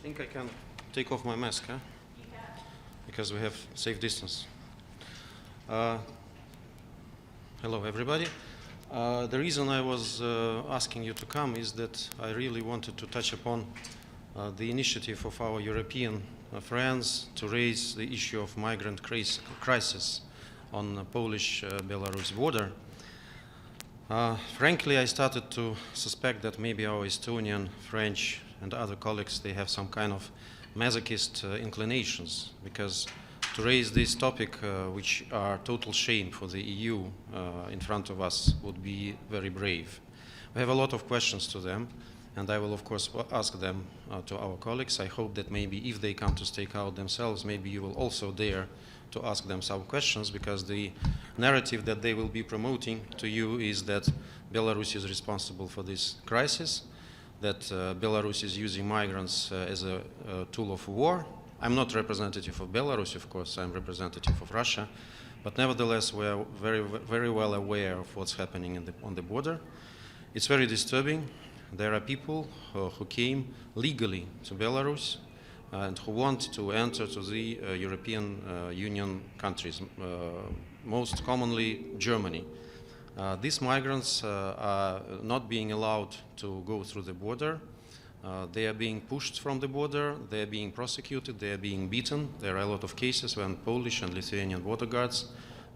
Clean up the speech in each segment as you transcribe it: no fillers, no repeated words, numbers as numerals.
I think I can take off my mask, huh? Because we have safe distance. Hello, everybody. The reason I was asking you to come is that I really wanted to touch upon the initiative of our European friends to raise the issue of migrant crisis on the Polish-Belarus border. Frankly, I started to suspect that maybe our Estonian, French, and other colleagues, they have some kind of masochist inclinations, because to raise this topic, which are total shame for the EU in front of us, would be very brave. We have a lot of questions to them, and I will of course ask them to our colleagues. I hope that maybe if they come to stake out themselves, maybe you will also dare to ask them some questions, because the narrative that they will be promoting to you is that Belarus is responsible for this crisis, that Belarus is using migrants as a tool of war. I'm not representative of Belarus, of course, I'm representative of Russia, but nevertheless we are very well aware of what's happening on the border. It's very disturbing. There are people who came legally to Belarus and who want to enter to the European Union countries, most commonly Germany. These migrants are not being allowed to go through the border. They are being pushed from the border, they are being prosecuted, they are being beaten. There are a lot of cases when Polish and Lithuanian border guards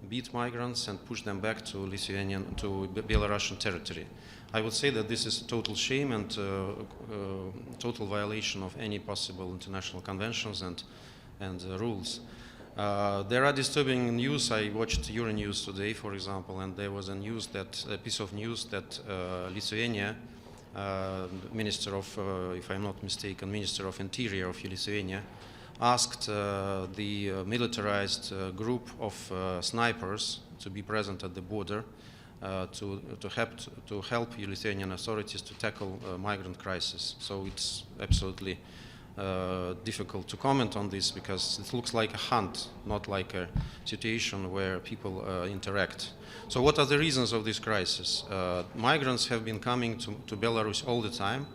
beat migrants and push them back to Belarusian territory. I would say that this is a total shame and total violation of any possible international conventions and rules. There are disturbing news. I watched Euronews today, for example, and there was a piece of news that Lithuania, Minister of, if I'm not mistaken, Minister of Interior of Lithuania, asked the militarized group of snipers to be present at the border to help Lithuanian authorities to tackle migrant crisis. So it's absolutely difficult to comment on this, because it looks like a hunt, not like a situation where people interact. So what are the reasons of this crisis? Migrants have been coming to Belarus all the time.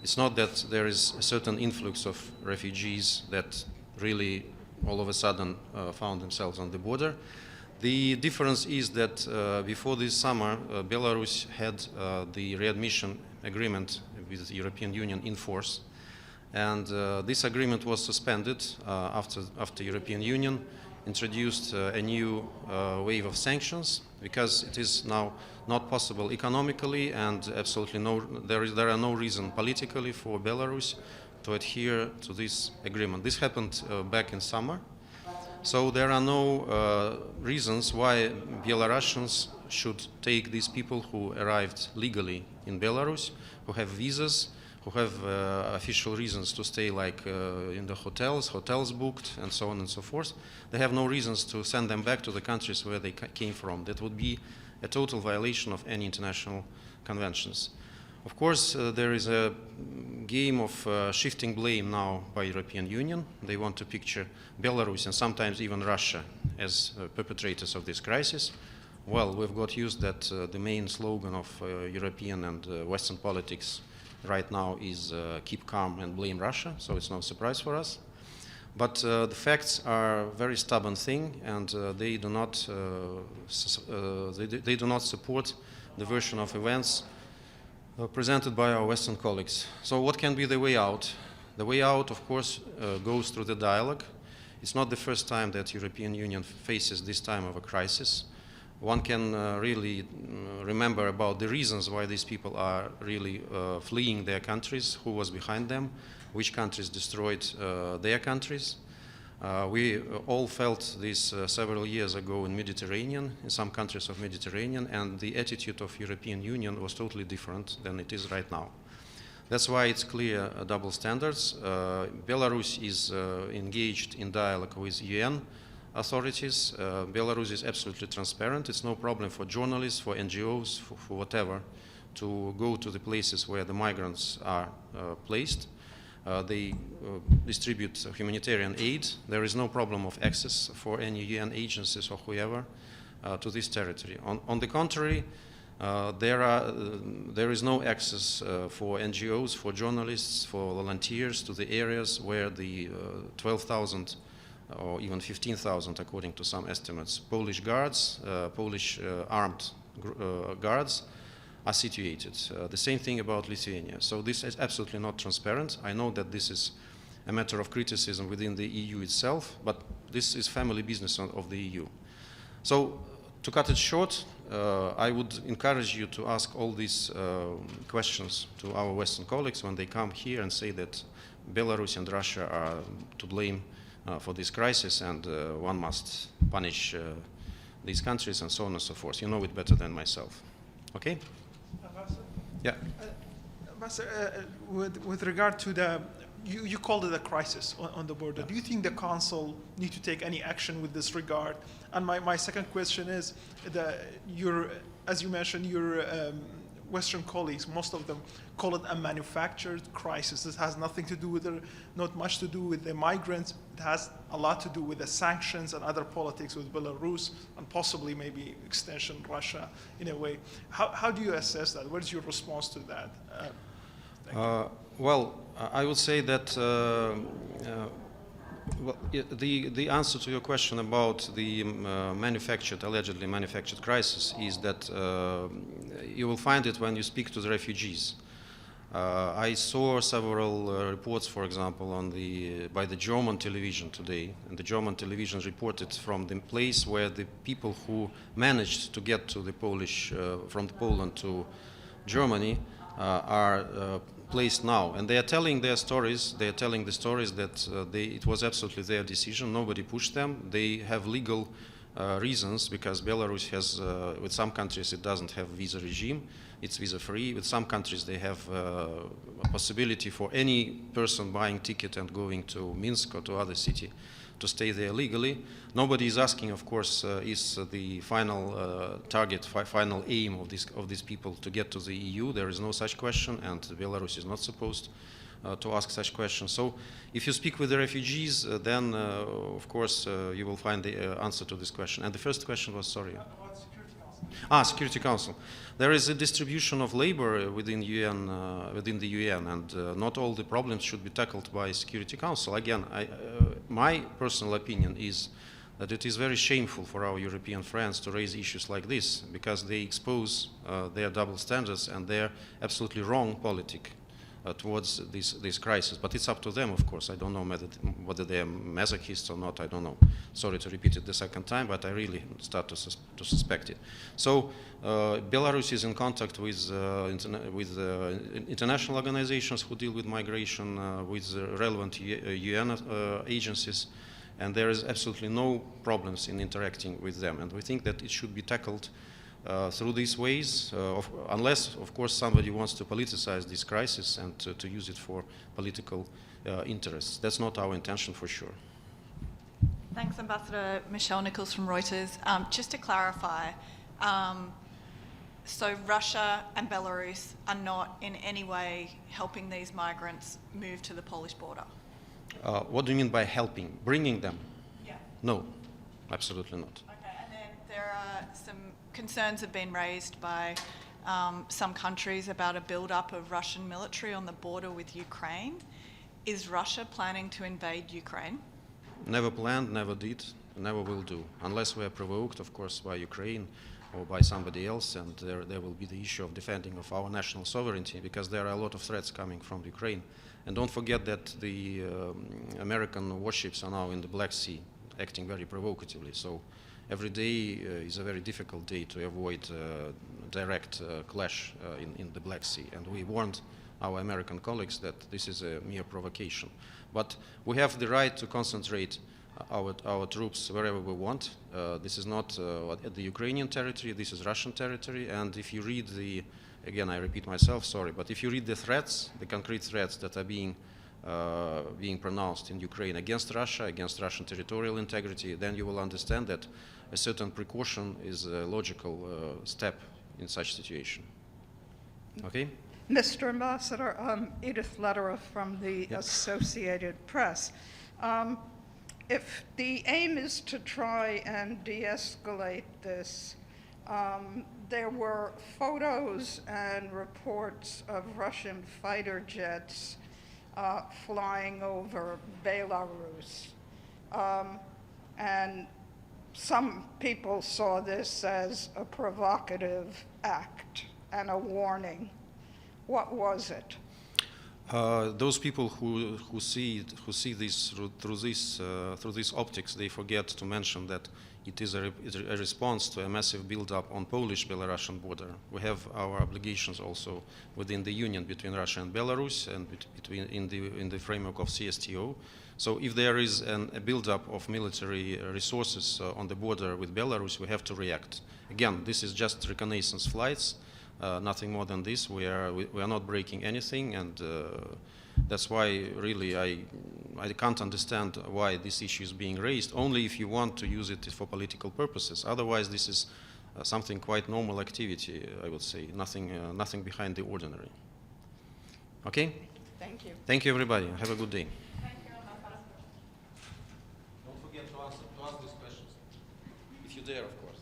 It's not that there is a certain influx of refugees that really all of a sudden found themselves on the border. The difference is that before this summer, Belarus had the readmission agreement with the European Union in force. And this agreement was suspended after European Union introduced a new wave of sanctions, because it is now not possible economically, and absolutely there are no reason politically for Belarus to adhere to this agreement. This happened back in summer. So there are no reasons why Belarusians should take these people who arrived legally in Belarus, who have visas, who have official reasons to stay, like in the hotels booked, and so on and so forth. They have no reasons to send them back to the countries where they came from. That would be a total violation of any international conventions. Of course, there is a game of shifting blame now by European Union. They want to picture Belarus and sometimes even Russia as perpetrators of this crisis. Well, we've got used that the main slogan of European and Western politics right now is keep calm and blame Russia, so it's no surprise for us. But the facts are a very stubborn thing, and they do not support the version of events presented by our Western colleagues. So what can be the way out? The way out, of course, goes through the dialogue. It's not the first time that European Union faces this time of a crisis. One can really remember about the reasons why these people are really fleeing their countries, who was behind them, which countries destroyed their countries. We all felt this several years ago in Mediterranean, in some countries of Mediterranean, and the attitude of European Union was totally different than it is right now. That's why it's clear double standards. Belarus is engaged in dialogue with UN authorities. Belarus is absolutely transparent. It's no problem for journalists, for NGOs, for whatever, to go to the places where the migrants are placed. They distribute humanitarian aid. There is no problem of access for any UN agencies or whoever to this territory. On the contrary, There is no access for NGOs, for journalists, for volunteers to the areas where the 12,000 or even 15,000, according to some estimates, Polish guards, Polish armed guards are situated. The same thing about Lithuania. So this is absolutely not transparent. I know that this is a matter of criticism within the EU itself, but this is family business of the EU. So to cut it short, I would encourage you to ask all these questions to our Western colleagues when they come here and say that Belarus and Russia are to blame for this crisis, and one must punish these countries and so on and so forth. You know it better than myself. Okay? Yeah. With regard to the, you called it a crisis on the border. Do you think the Council need to take any action with this regard? And my second question is, as you mentioned, your Western colleagues, most of them call it a manufactured crisis. This has nothing to do with, not much to do with the migrants. It has a lot to do with the sanctions and other politics with Belarus and possibly maybe extension Russia in a way. How do you assess that? What is your response to that? Well, I would say that the answer to your question about the allegedly manufactured crisis is that you will find it when you speak to the refugees. I saw several reports, for example, by the German television today, and the German television reported from the place where the people who managed to get to the from Poland to Germany are placed now, and they are telling their stories. They are telling the stories that it was absolutely their decision. Nobody pushed them. They have legal reasons, because Belarus has, with some countries, it doesn't have visa regime. It's visa-free. With some countries, they have a possibility for any person buying ticket and going to Minsk or to other city to stay there legally. Nobody is asking, of course, is the final target, final aim of these people to get to the EU. There is no such question, and Belarus is not supposed to ask such questions. So if you speak with the refugees, then, of course, you will find the answer to this question. And the first question was, sorry? About Security Council. Security Council. There is a distribution of labor within the UN, and not all the problems should be tackled by Security Council. Again, my personal opinion is that it is very shameful for our European friends to raise issues like this, because they expose their double standards and their absolutely wrong politic towards this crisis. But it's up to them, of course. I don't know whether they are masochists or not. I don't know. Sorry to repeat it the second time, but I really start to suspect it. So Belarus is in contact with international organizations who deal with migration, with relevant UN agencies, and there is absolutely no problems in interacting with them. And we think that it should be tackled through these ways, unless, of course, somebody wants to politicize this crisis and to use it for political interests. That's not our intention, for sure. Thanks, Ambassador. Michelle Nichols from Reuters. Just to clarify, so Russia and Belarus are not in any way helping these migrants move to the Polish border? What do you mean by helping? Bringing them? Yeah. No, absolutely not. Okay, and then there are some concerns have been raised by some countries about a build-up of Russian military on the border with Ukraine. Is Russia planning to invade Ukraine? Never planned, never did, never will do, unless we are provoked, of course, by Ukraine or by somebody else, and there will be the issue of defending of our national sovereignty, because there are a lot of threats coming from Ukraine. And don't forget that the American warships are now in the Black Sea, acting very provocatively. So every day is a very difficult day to avoid direct clash in the Black Sea. And we warned our American colleagues that this is a mere provocation. But we have the right to concentrate our troops wherever we want. This is not at the Ukrainian territory, this is Russian territory. And if you read again, I repeat myself, sorry, but if you read the threats, the concrete threats that are being pronounced in Ukraine against Russia, against Russian territorial integrity, then you will understand that a certain precaution is a logical step in such situation. Okay? Mr. Ambassador, Edith Lederer from the Associated Press. If the aim is to try and de-escalate this, there were photos and reports of Russian fighter jets flying over Belarus. And some people saw this as a provocative act and a warning. What was it? Those people who see this through these optics, they forget to mention that it is a response to a massive build-up on Polish-Belarusian border. We have our obligations also within the union between Russia and Belarus, and between in the framework of CSTO. So if there is a build-up of military resources on the border with Belarus, we have to react. Again, this is just reconnaissance flights. Nothing more than this. We are not breaking anything, and that's why really I can't understand why this issue is being raised. Only if you want to use it for political purposes. Otherwise, this is something quite normal activity. I would say nothing behind the ordinary. Okay. Thank you. Thank you, everybody. Have a good day. Thank you. Don't forget to ask these questions if you dare, of course.